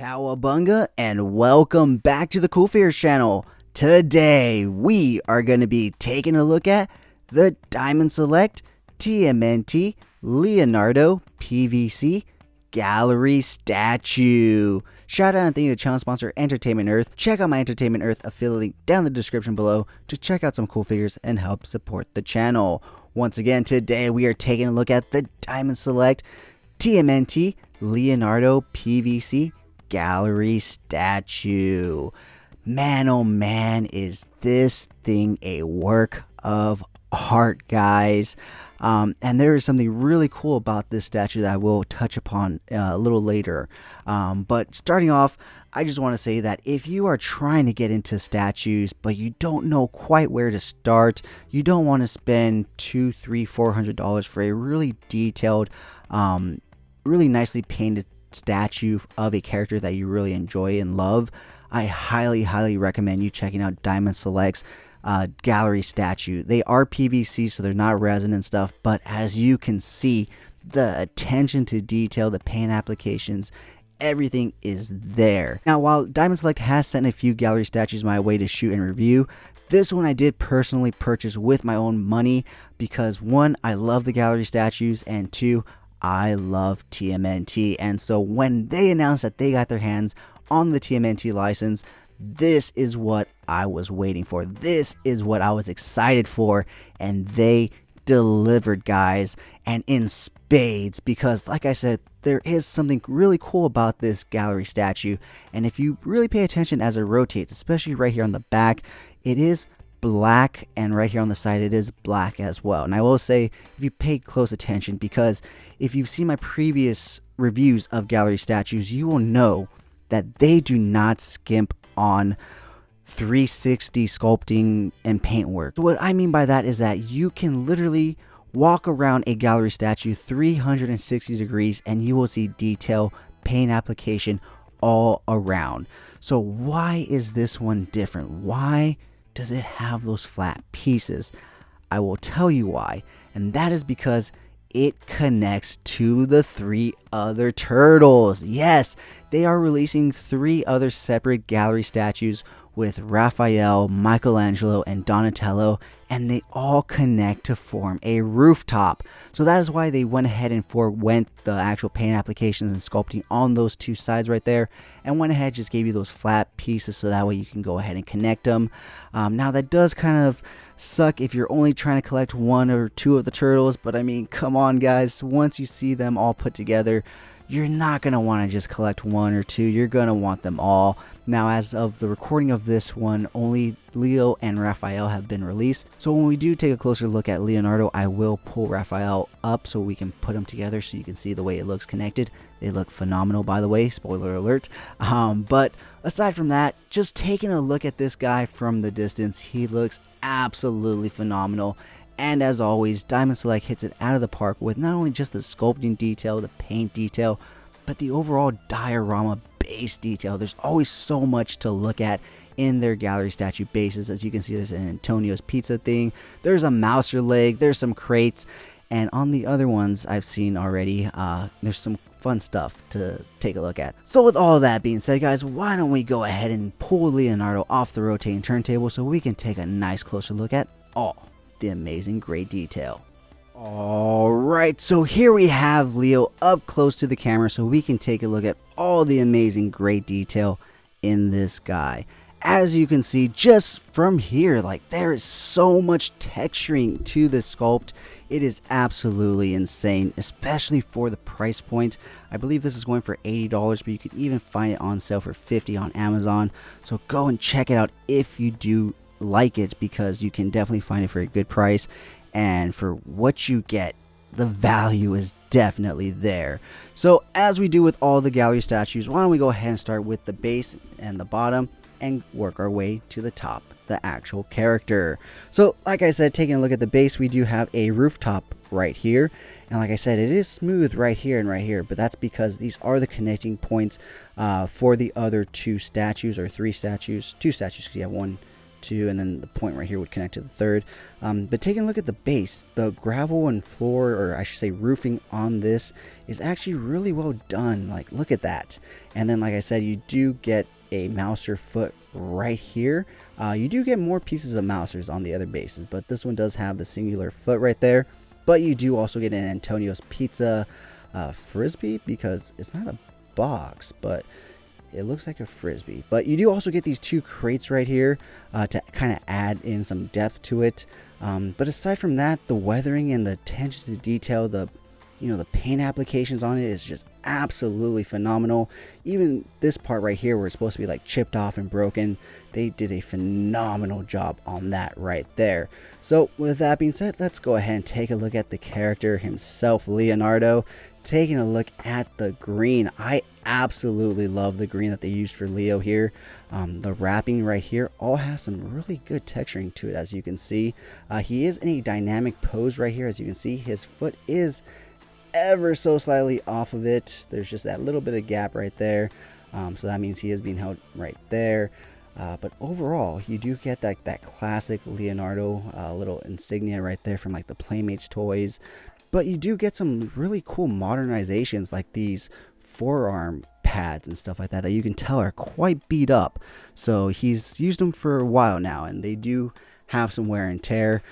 Cowabunga and welcome back to the Cool Figures channel. Today we are going to be taking a look at the Diamond Select TMNT Leonardo PVC Gallery Statue. Shout out and thank you to channel sponsor Entertainment Earth. Check out my Entertainment Earth affiliate link down in the description below to check out some cool figures and help support the channel. Once again, today we are taking a look at the Diamond Select TMNT Leonardo PVC Gallery Statue. Man, oh man, is this thing a work of art, guys. And there is something really cool about this statue that I will touch upon a little later. But starting off, I just want to say that if you are trying to get into statues, but you don't know quite where to start, you don't want to spend $200, $300, $400 for a really detailed, really nicely painted statue of a character that you really enjoy and love, I highly recommend you checking out Diamond Select's gallery statue. They are PVC, so they're not resin and stuff, but as you can see, the attention to detail, the paint applications, everything is there. Now, while Diamond Select has sent a few gallery statues my way to shoot and review, this one I did personally purchase with my own money because one, I love the gallery statues, and two, I love TMNT. And so when they announced that they got their hands on the TMNT license, this is what I was waiting for. This is what I was excited for, and they delivered, guys, and in spades, because like I said, there is something really cool about this gallery statue. And if you really pay attention as it rotates, especially right here on the back, it is black, and right here on the side it is black as well. And I will say, if you pay close attention, because if you've seen my previous reviews of gallery statues, you will know that they do not skimp on 360 sculpting and paint work. So what I mean by that is that you can literally walk around a gallery statue 360 degrees and you will see detail, paint application all around. So why is this one different? Why does it have those flat pieces? I will tell you why, and that is because it connects to the 3 other turtles. Yes, they are releasing 3 other separate gallery statues with Raphael, Michelangelo, and Donatello, and they all connect to form a rooftop. So that is why they went ahead and forwent the actual paint applications and sculpting on those 2 sides right there, and went ahead and just gave you those flat pieces so that way you can go ahead and connect them. Now that does kind of suck if you're only trying to collect 1 or 2 of the turtles, but I mean, come on guys, once you see them all put together, you're not going to want to just collect 1 or 2, you're going to want them all. Now, as of the recording of this one, only Leo and Raphael have been released. So when we do take a closer look at Leonardo, I will pull Raphael up so we can put them together so you can see the way it looks connected. They look phenomenal, by the way, spoiler alert. But aside from that, just taking a look at this guy from the distance, he looks absolutely phenomenal. And as always, Diamond Select hits it out of the park with not only just the sculpting detail, the paint detail, but the overall diorama base detail. There's always so much to look at in their gallery statue bases. As you can see, there's an Antonio's pizza thing, there's a mouser leg, there's some crates, and on the other ones I've seen already, there's some fun stuff to take a look at. So with all that being said, guys, why don't we go ahead and pull Leonardo off the rotating turntable so we can take a nice closer look at all the amazing great detail. Alright, so here we have Leo up close to the camera so we can take a look at all the amazing great detail in this guy. As you can see just from here, like, there is so much texturing to this sculpt. It is absolutely insane, especially for the price point. I believe this is going for $80, but you could even find it on sale for $50 on Amazon. So go and check it out if you do like it, because you can definitely find it for a good price, and for what you get, the value is definitely there. So as we do with all the gallery statues, why don't we go ahead and start with the base and the bottom and work our way to the top, the actual character. So like I said, taking a look at the base, we do have a rooftop right here, and like I said, it is smooth right here and right here, but that's because these are the connecting points for the other 2 statues, or 3 statues, 2 statues, because you have 1, 2, and then the point right here would connect to the 3rd. But taking a look at the base, the gravel and floor, or I should say roofing on this is actually really well done. Like, look at that. And then, like I said, you do get a mouser foot right here. You do get more pieces of mousers on the other bases, but this one does have the singular foot right there. But you do also get an Antonio's Pizza frisbee, because it's not a box, but it looks like a frisbee. But you do also get these 2 crates right here to kind of add in some depth to it. But aside from that, the weathering and the attention to detail, the paint applications on it is just absolutely phenomenal. Even this part right here where it's supposed to be like chipped off and broken, they did a phenomenal job on that right there. So with that being said, let's go ahead and take a look at the character himself, Leonardo. Taking a look at the green, I absolutely love the green that they used for Leo here. The wrapping right here all has some really good texturing to it, as you can see. He is in a dynamic pose right here. As you can see, his foot is ever so slightly off of it. There's just that little bit of gap right there, so that means he is being held right there. But overall, you do get that classic Leonardo little insignia right there from like the Playmates toys. But you do get some really cool modernizations, like these forearm pads and stuff like that you can tell are quite beat up. So he's used them for a while now, and they do have some wear and tear.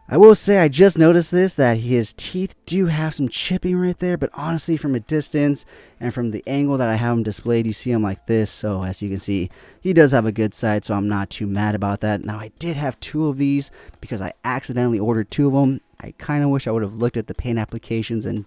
I will say, I just noticed this, that his teeth do have some chipping right there, but honestly, from a distance and from the angle that I have him displayed, you see him like this. So as you can see, he does have a good side, so I'm not too mad about that. Now, I did have 2 of these because I accidentally ordered 2 of them. I kind of wish I would have looked at the paint applications and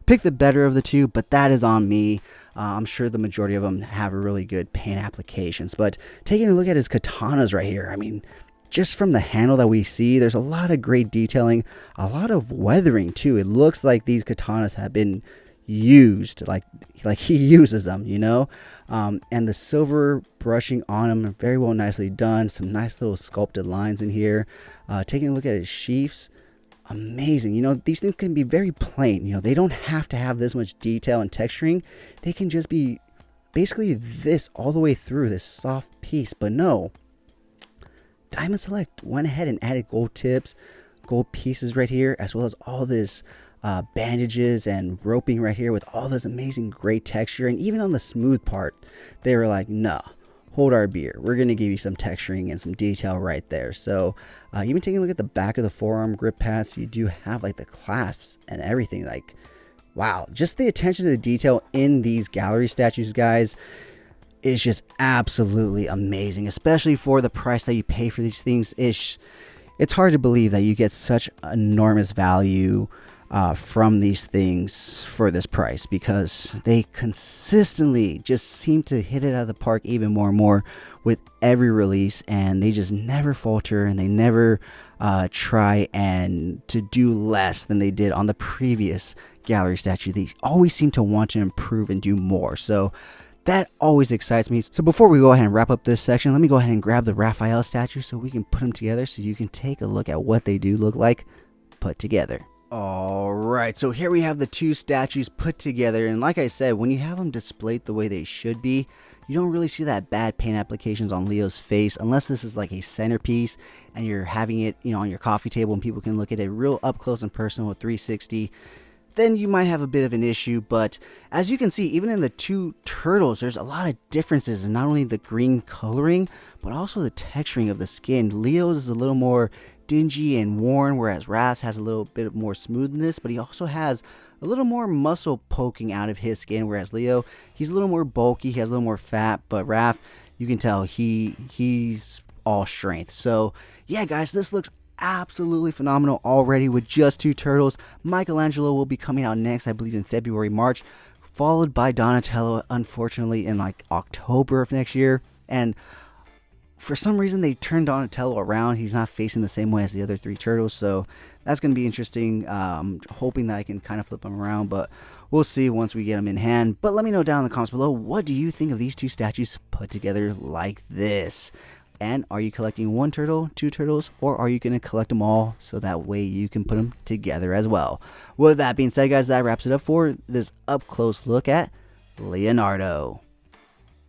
picked the better of the 2, but that is on me. I'm sure the majority of them have really good paint applications. But taking a look at his katanas right here, I mean, just from the handle that we see, there's a lot of great detailing, a lot of weathering too. It looks like these katanas have been used, like he uses them, and the silver brushing on them are very well nicely done. Some nice little sculpted lines in here. Taking a look at his sheaths, amazing. These things can be very plain. They don't have to have this much detail and texturing. They can just be basically this all the way through, this soft piece. But no, Diamond Select went ahead and added gold tips, gold pieces right here, as well as all this bandages and roping right here with all this amazing great texture. And even on the smooth part, they were like, no, hold our beer. We're going to give you some texturing and some detail right there. So even taking a look at the back of the forearm grip pads, you do have like the clasps and everything. Like, wow, just the attention to the detail in these gallery statues, guys, is just absolutely amazing, especially for the price that you pay for these things. It's hard to believe that you get such enormous value from these things for this price, because they consistently just seem to hit it out of the park even more and more with every release, and they just never falter, and they never try and to do less than they did on the previous gallery statue. They always seem to want to improve and do more. So that always excites me. So before we go ahead and wrap up this section, let me go ahead and grab the Raphael statue so we can put them together so you can take a look at what they do look like put together. Alright, so here we have the 2 statues put together, and like I said, when you have them displayed the way they should be, you don't really see that bad paint applications on Leo's face, unless this is like a centerpiece and you're having it, on your coffee table and people can look at it real up close and personal with 360. Then you might have a bit of an issue. But as you can see, even in the 2 turtles, there's a lot of differences in not only the green coloring, but also the texturing of the skin. Leo's is a little more dingy and worn, whereas Raph's has a little bit more smoothness, but he also has a little more muscle poking out of his skin, whereas Leo, he's a little more bulky, he has a little more fat, but Raph, you can tell he's all strength. So yeah, guys, this looks absolutely phenomenal already with just 2 turtles. Michelangelo will be coming out next, I believe in February, March, followed by Donatello, unfortunately, in like October of next year. And for some reason, they turned Donatello around. He's not facing the same way as the other 3 turtles, so that's going to be interesting. Hoping that I can kind of flip them around, but we'll see once we get them in hand. But let me know down in the comments below, what do you think of these 2 statues put together like this? And are you collecting 1 turtle, 2 turtles, or are you going to collect them all so that way you can put them together as well? With that being said, guys, that wraps it up for this up-close look at Leonardo.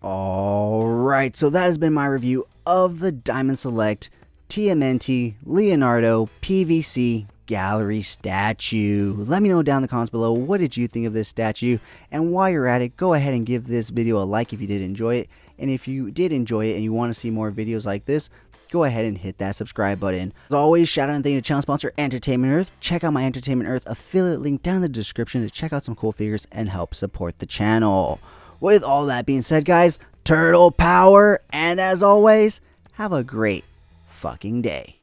Alright, so that has been my review of the Diamond Select TMNT Leonardo PVC gallery statue. Let me know down in the comments below, what did you think of this statue? And while you're at it, go ahead and give this video a like if you did enjoy it. And if you did enjoy it and you want to see more videos like this, go ahead and hit that subscribe button. As always, shout out and thank you to channel sponsor Entertainment Earth. Check out my Entertainment Earth affiliate link down in the description to check out some cool figures and help support the channel. With all that being said, guys, turtle power, and as always, have a great fucking day.